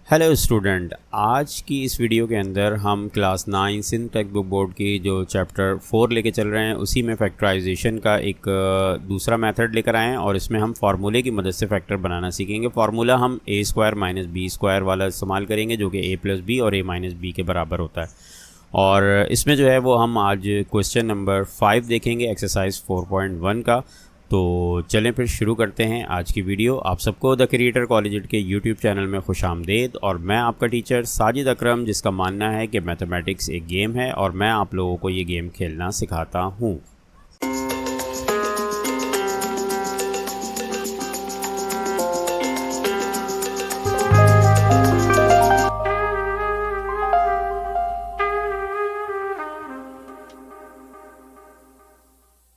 Hello student, आज की इस वीडियो के अंदर हम class 9 Sindh textbook board की जो चैप्टर 4 लेके चल रहे हैं उसी में फैक्टराइजेशन का एक दूसरा मेथड लेकर आए हैं और इसमें हम फार्मूले की मदद से फैक्टर बनाना सीखेंगे। फार्मूला हम a square minus b square वाला इस्तेमाल करेंगे जो कि a प्लस बी और a माइनस बी के बराबर होता है। और इसमें जो है वो हम आज क्वेश्चन नंबर 5 देखेंगे एक्सरसाइज 4.1 का। तो चलें फिर शुरू करते हैं आज की वीडियो। आप सबको द क्रिएटर कॉलेज के यूट्यूब चैनल में खुश आमदेद। और मैं आपका टीचर साजिद अकरम, जिसका मानना है कि मैथमेटिक्स एक गेम है और मैं आप लोगों को ये गेम खेलना सिखाता हूँ।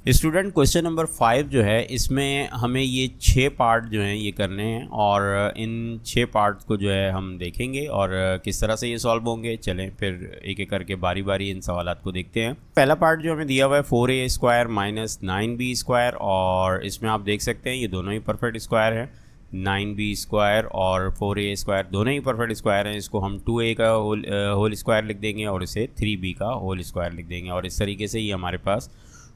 स्टूडेंट, क्वेश्चन नंबर 5 जो है इसमें हमें ये 6 पार्ट जो हैं ये करने हैं और इन 6 पार्ट्स को जो है हम देखेंगे और किस तरह से ये सॉल्व होंगे। चलें फिर एक एक करके बारी बारी इन सवालात को देखते हैं। पहला पार्ट जो हमें दिया हुआ है 4a square minus 9b square, और इसमें आप देख सकते हैं ये दोनों ही परफेक्ट स्क्वायर है। 9b स्क्वायर और 4a स्क्वायर दोनों ही परफेक्ट स्क्वायर हैं। इसको हम 2a का होल स्क्वायर लिख देंगे और इसे 3b का होल स्क्वायर लिख देंगे और इस तरीके से ये हमारे पास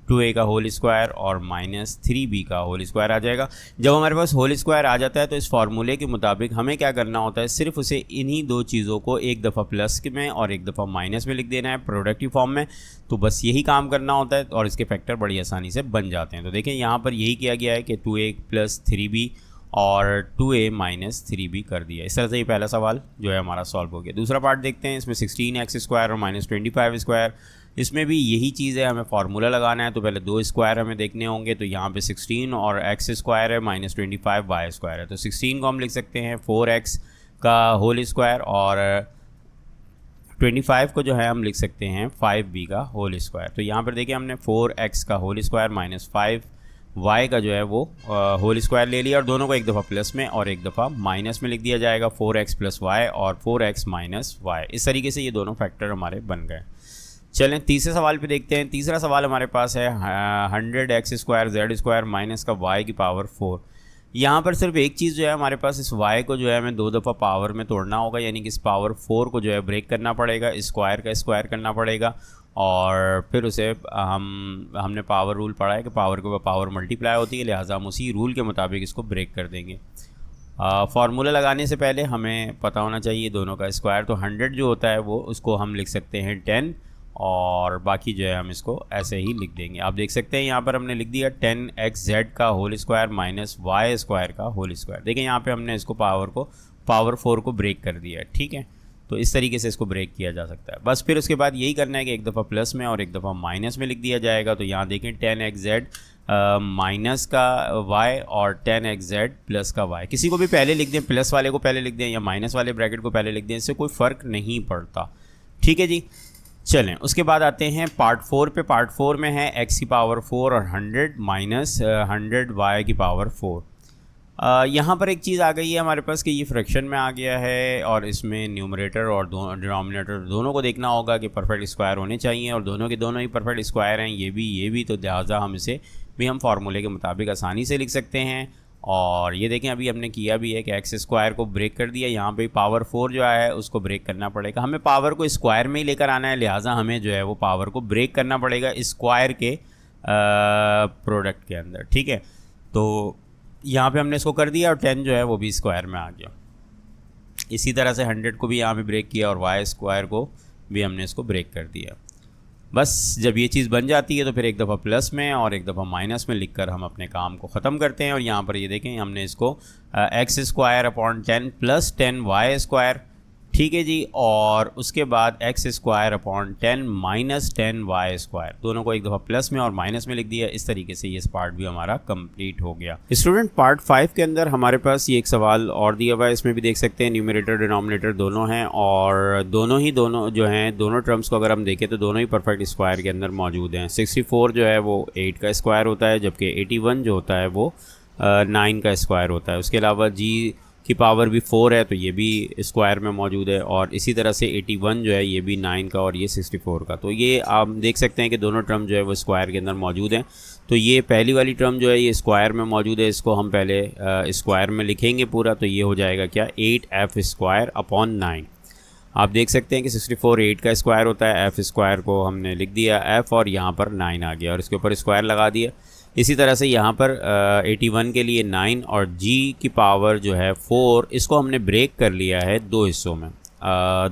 2a का होल स्क्वायर और माइनस 3b का होल स्क्वायर आ जाएगा। जब हमारे पास होल स्क्वायर आ जाता है तो इस फार्मूले के मुताबिक हमें क्या करना होता है, सिर्फ उसे इन्हीं दो चीज़ों को एक दफ़ा प्लस में और एक दफ़ा माइनस में लिख देना है प्रोडक्टिव फॉर्म में। तो बस यही काम करना होता है और इसके फैक्टर बड़ी आसानी से बन जाते हैं। तो देखें यहाँ पर यही किया गया है कि 2a प्लस 3b और 2a माइनस 3b कर दिया। इस तरह से ये पहला सवाल जो है हमारा सॉल्व हो गया। दूसरा पार्ट देखते हैं। इसमें 16x स्क्वायर और माइनस 25 स्क्वायर, इसमें भी यही चीज़ है, हमें फार्मूला लगाना है। तो पहले दो स्क्वायर हमें देखने होंगे। तो यहाँ पे 16 और x स्क्वायर है माइनस 25 y स्क्वायर है। तो 16 को हम लिख सकते हैं 4x का होल स्क्वायर और 25 को जो है हम लिख सकते हैं 5b का होल स्क्वायर। तो यहाँ पर देखिए हमने 4x का होल स्क्वायर माइनस 5y का जो है वो होल स्क्वायर ले लिया और दोनों को एक दफ़ा प्लस में और एक दफ़ा माइनस में लिख दिया जाएगा। 4x प्लस वाई और 4x माइनस वाई, इस तरीके से ये दोनों फैक्टर हमारे बन गए। चलें तीसरे सवाल पे देखते हैं। तीसरा सवाल हमारे पास है 100x square Z square minus का y की पावर 4। यहाँ पर सिर्फ एक चीज़ जो है हमारे पास, इस y को जो है हमें दो दफ़ा पावर में तोड़ना होगा, यानी कि इस पावर 4 को जो है ब्रेक करना पड़ेगा, स्क्वायर का स्क्वायर करना पड़ेगा और फिर उसे हमने पावर रूल पढ़ा है कि पावर के ऊपर पावर मल्टीप्लाई होती है, लिहाजा हम उसी रूल के मुताबिक इसको ब्रेक कर देंगे। फार्मूला लगाने से पहले हमें पता होना चाहिए दोनों का स्क्वायर। तो 100 जो होता है वो उसको हम लिख सकते हैं 10 और बाकी जो है हम इसको ऐसे ही लिख देंगे। आप देख सकते हैं यहाँ पर हमने लिख दिया 10xz का whole square minus y square का होल स्क्वायर। देखें यहाँ पे हमने इसको पावर 4 को ब्रेक कर दिया है, ठीक है। तो इस तरीके से इसको ब्रेक किया जा सकता है। बस फिर उसके बाद यही करना है कि एक दफ़ा प्लस में और एक दफ़ा माइनस में लिख दिया जाएगा। तो यहाँ देखें 10xz माइनस का y और 10xz प्लस का y। किसी को भी पहले लिख दें, प्लस वाले को पहले लिख दें या माइनस वाले ब्रैकेट को पहले लिख दें, इससे कोई फ़र्क नहीं पड़ता, ठीक है जी। चलें उसके बाद आते हैं पार्ट 4 पे। पार्ट 4 में है x की पावर 4 और 100 माइनस 100 y की पावर 4। यहाँ पर एक चीज़ आ गई है हमारे पास कि ये फ्रैक्शन में आ गया है और इसमें न्यूमरेटर और डिनोमिनेटर दोनों को देखना होगा कि परफेक्ट स्क्वायर होने चाहिए और दोनों के दोनों ही परफेक्ट स्क्वायर हैं, ये भी। तो लिहाजा हम इसे भी हम फार्मूले के मुताबिक आसानी से लिख सकते हैं। और ये देखें अभी हमने किया भी है कि एक्स स्क्वायर को ब्रेक कर दिया। यहाँ पे पावर 4 जो आया है उसको ब्रेक करना पड़ेगा। हमें पावर को स्क्वायर में ही लेकर आना है, लिहाजा हमें जो है वो पावर को ब्रेक करना पड़ेगा स्क्वायर के प्रोडक्ट के अंदर, ठीक है। तो यहाँ पे हमने इसको कर दिया और 10 जो है वो भी स्क्वायर में आ गया। इसी तरह से 100 को भी यहाँ पे ब्रेक किया और y स्क्वायर को भी हमने इसको ब्रेक कर दिया। बस जब ये चीज़ बन जाती है तो फिर एक दफ़ा प्लस में और एक दफ़ा माइनस में लिखकर हम अपने काम को ख़त्म करते हैं। और यहाँ पर ये देखें हमने इसको x square upon 10 plus 10 y square, ठीक है जी। और उसके बाद x square upon 10 minus 10 y square, दोनों को एक दफ़ा प्लस में और माइनस में लिख दिया। इस तरीके से ये पार्ट भी हमारा कंप्लीट हो गया। स्टूडेंट, पार्ट 5 के अंदर हमारे पास ये एक सवाल और दिया हुआ है। इसमें भी देख सकते हैं न्यूमरेटर डिनोमिनेटर दोनों हैं और दोनों जो हैं दोनों टर्म्स को अगर हम देखें तो दोनों ही परफेक्ट स्क्वायर के अंदर मौजूद हैं। 64 जो है वो 8 का स्क्वायर होता है, जबकि 81 जो होता है वो 9 का स्क्वायर होता है। उसके अलावा की पावर भी 4 है तो ये भी स्क्वायर में मौजूद है, और इसी तरह से 81 जो है ये भी 9 का और ये 64 का। तो ये आप देख सकते हैं कि दोनों टर्म जो है वो स्क्वायर के अंदर मौजूद हैं। तो ये पहली वाली टर्म जो है ये स्क्वायर में मौजूद है, इसको हम पहले स्क्वायर में लिखेंगे पूरा, तो ये हो जाएगा क्या 8f स्क्वायर अपॉन 9। आप देख सकते हैं कि 64 8 का स्क्वायर होता है, f स्क्वायर को हमने लिख दिया f और यहाँ पर 9 आ गया और इसके ऊपर स्क्वायर लगा दिया। इसी तरह से यहाँ पर 81 के लिए 9 और g की पावर जो है 4, इसको हमने ब्रेक कर लिया है दो हिस्सों में।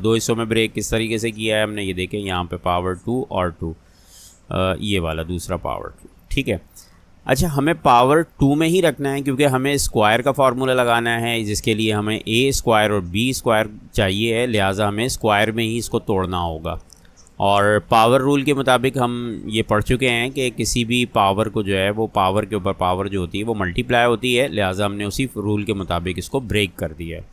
दो हिस्सों में ब्रेक किस तरीके से किया है हमने, ये देखें यहाँ पे पावर 2 और 2, ये वाला दूसरा पावर 2, ठीक है। अच्छा, हमें पावर 2 में ही रखना है क्योंकि हमें स्क्वायर का फार्मूला लगाना है, जिसके लिए हमें a स्क्वायर और b स्क्वायर चाहिए है, लिहाजा हमें स्क्वायर में ही इसको तोड़ना होगा। और पावर रूल के मुताबिक हम ये पढ़ चुके हैं कि किसी भी पावर को जो है वो पावर के ऊपर पावर जो होती है वो मल्टीप्लाई होती है, लिहाजा हमने उसी रूल के मुताबिक इसको ब्रेक कर दिया है,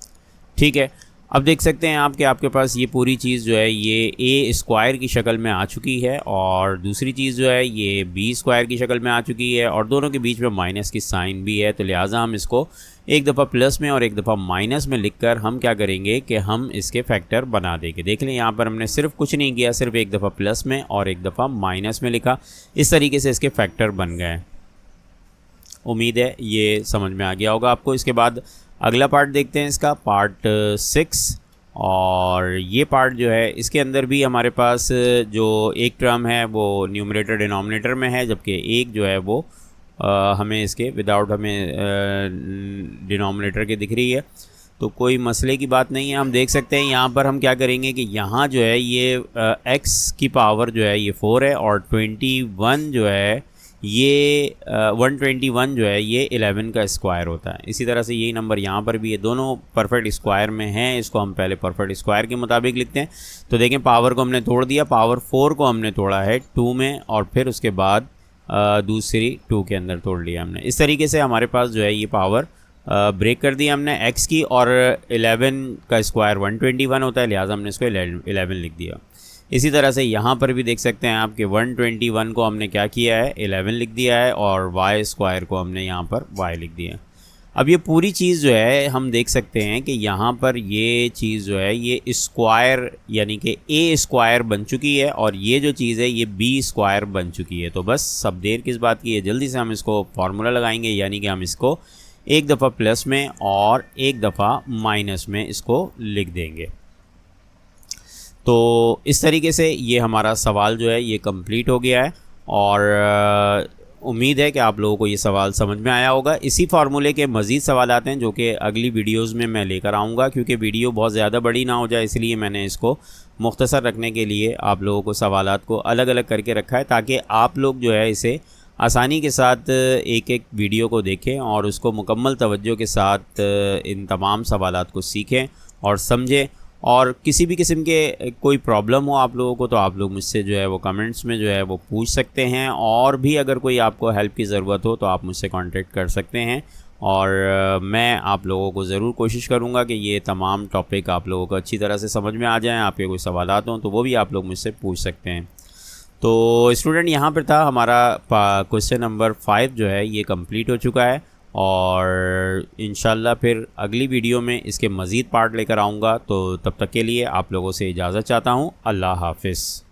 ठीक है। अब देख सकते हैं आप कि आपके पास ये पूरी चीज़ जो है ये a स्क्वायर की शक्ल में आ चुकी है और दूसरी चीज़ जो है ये b स्क्वायर की शक्ल में आ चुकी है और दोनों के बीच में माइनस की साइन भी है। तो लिहाजा हम इसको एक दफ़ा प्लस में और एक दफ़ा माइनस में लिखकर हम क्या करेंगे कि हम इसके फैक्टर बना देंगे। देख लें यहाँ पर हमने सिर्फ कुछ नहीं किया, सिर्फ एक दफ़ा प्लस में और एक दफ़ा माइनस में लिखा, इस तरीके से इसके फैक्टर बन गए। उम्मीद है ये समझ में आ गया होगा आपको। इसके बाद अगला पार्ट देखते हैं, इसका पार्ट 6, और ये पार्ट जो है इसके अंदर भी हमारे पास जो एक टर्म है वो न्यूमरेटर डिनोमिनेटर में है, जबकि एक जो है वो हमें इसके विदाउट हमें डिनोमिनेटर के दिख रही है। तो कोई मसले की बात नहीं है। हम देख सकते हैं यहाँ पर हम क्या करेंगे कि यहाँ जो है ये x की पावर जो है ये 4 है और 21 जो है ये 121 जो है ये 11 का स्क्वायर होता है। इसी तरह से यही नंबर यहाँ पर भी है, दोनों परफेक्ट स्क्वायर में हैं। इसको हम पहले परफेक्ट स्क्वायर के मुताबिक लिखते हैं। तो देखें पावर को हमने तोड़ दिया, पावर 4 को हमने तोड़ा है 2 में और फिर उसके बाद दूसरी 2 के अंदर तोड़ लिया हमने। इस तरीके से हमारे पास जो है ये पावर ब्रेक कर दिया हमने x की, और 11 का स्क्वायर 121 होता है, लिहाजा हमने इसको 11 लिख दिया। इसी तरह से यहाँ पर भी देख सकते हैं आप कि 121 को हमने क्या किया है 11 लिख दिया है और y स्क्वायर को हमने यहाँ पर y लिख दिया। अब ये पूरी चीज़ जो है हम देख सकते हैं कि यहाँ पर ये चीज़ जो है ये स्क्वायर यानी कि a स्क्वायर बन चुकी है और ये जो चीज़ है ये b स्क्वायर बन चुकी है। तो बस सब देर किस बात की है, जल्दी से हम इसको फार्मूला लगाएंगे, यानी कि हम इसको एक दफ़ा प्लस में और एक दफ़ा माइनस में इसको लिख देंगे। तो इस तरीके से ये हमारा सवाल जो है ये कंप्लीट हो गया है और उम्मीद है कि आप लोगों को ये सवाल समझ में आया होगा। इसी फार्मूले के मज़ीद सवाल आते हैं जो कि अगली वीडियोस में मैं लेकर आऊँगा, क्योंकि वीडियो बहुत ज़्यादा बड़ी ना हो जाए, इसलिए मैंने इसको मुख्तसर रखने के लिए आप लोगों को सवालात को अलग अलग करके रखा है, ताकि आप लोग जो है इसे आसानी के साथ एक एक वीडियो को देखें और उसको मुकम्मल तवज्जो के साथ इन तमाम सवालात को सीखें और समझें। और किसी भी किस्म के कोई प्रॉब्लम हो आप लोगों को तो आप लोग मुझसे जो है वो कमेंट्स में जो है वो पूछ सकते हैं, और भी अगर कोई आपको हेल्प की ज़रूरत हो तो आप मुझसे कांटेक्ट कर सकते हैं। और मैं आप लोगों को ज़रूर कोशिश करूँगा कि ये तमाम टॉपिक आप लोगों को अच्छी तरह से समझ में आ जाएँ। आपके कोई सवालात हों तो वो भी आप लोग मुझसे पूछ सकते हैं। तो स्टूडेंट यहाँ पर था हमारा क्वेश्चन नंबर 5 जो है ये कंप्लीट हो चुका है, और इंशाल्लाह फिर अगली वीडियो में इसके मज़ीद पार्ट लेकर आऊँगा। तो तब तक के लिए आप लोगों से इजाज़त चाहता हूँ। अल्लाह हाफ़िज़।